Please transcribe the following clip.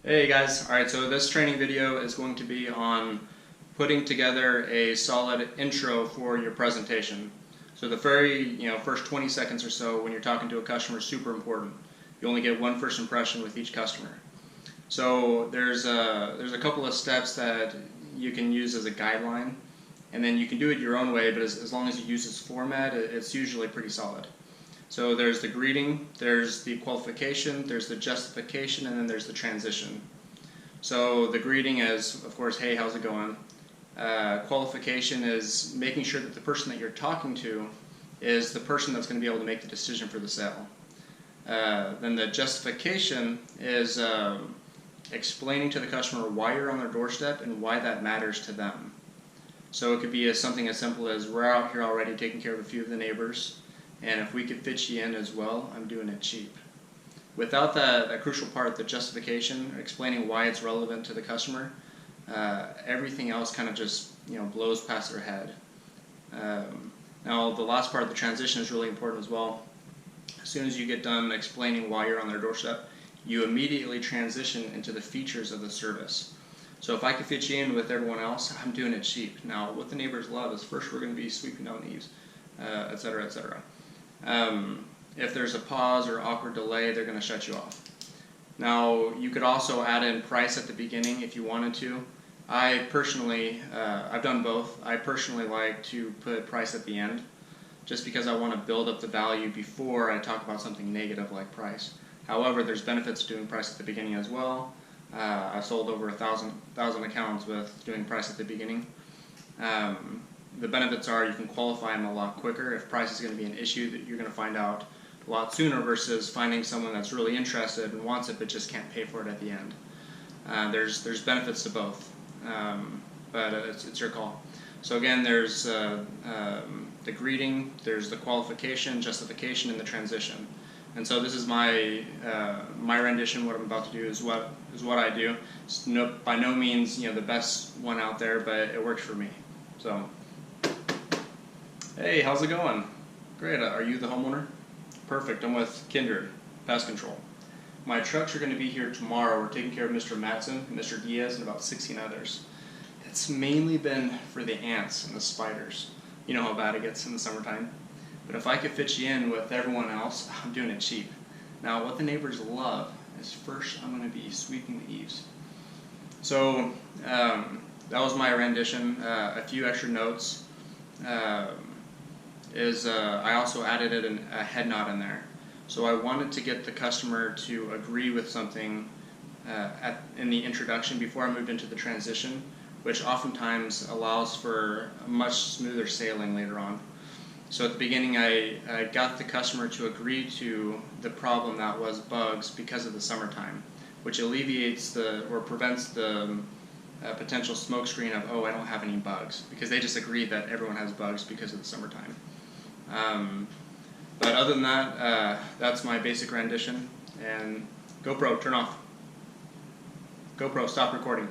Hey guys, alright, so this training video is going to be on putting together a solid intro for your presentation. So the very first 20 seconds or so when you're talking to a customer is super important. You only get one first impression with each customer. So there's a couple of steps that you can use as a guideline, and then you can do it your own way, but as long as you use this format, it's usually pretty solid. So there's the greeting, there's the qualification, there's the justification, and then there's the transition. So the greeting is, of course, hey, how's it going? Qualification is making sure that the person that you're talking to is the person that's going to be able to make the decision for the sale. Then the justification is explaining to the customer why you're on their doorstep and why that matters to them. So it could be something as simple as, we're out here already taking care of a few of the neighbors, and if we could fit you in as well, I'm doing it cheap. Without that crucial part, the justification, explaining why it's relevant to the customer, everything else kind of just blows past their head. Now the last part of the transition is really important as well. As soon as you get done explaining why you're on their doorstep, you immediately transition into the features of the service. So if I could fit you in with everyone else, I'm doing it cheap. Now what the neighbors love is, first we're going to be sweeping down the eaves, etc., etc. If there's a pause or awkward delay, they're going to shut you off. Now, you could also add in price at the beginning if you wanted to. I personally, I've done both. I personally like to put price at the end, just because I want to build up the value before I talk about something negative like price. However, there's benefits to doing price at the beginning as well. I've sold over 1,000 accounts with doing price at the beginning. The benefits are you can qualify them a lot quicker. If price is going to be an issue, that you're going to find out a lot sooner versus finding someone that's really interested and wants it but just can't pay for it at the end. There's benefits to both, but it's your call. So again, there's the greeting, there's the qualification, justification, and the transition. And so this is my rendition. What I'm about to do is what I do. It's by no means the best one out there, but it works for me. So. Hey, how's it going? Great, are you the homeowner? Perfect, I'm with Kindred, Pest Control. My trucks are going to be here tomorrow. We're taking care of Mr. Matson, Mr. Diaz, and about 16 others. It's mainly been for the ants and the spiders. You know how bad it gets in the summertime. But if I could fit you in with everyone else, I'm doing it cheap. Now, what the neighbors love is, first I'm going to be sweeping the eaves. So, that was my rendition. A few extra notes. I also added a head nod in there. So I wanted to get the customer to agree with something in the introduction before I moved into the transition, which oftentimes allows for a much smoother sailing later on. So at the beginning I got the customer to agree to the problem that was bugs because of the summertime, which alleviates or prevents the potential smoke screen of, oh, I don't have any bugs, because they just agreed that everyone has bugs because of the summertime. But other than that, that's my basic rendition. And GoPro, turn off. GoPro, stop recording.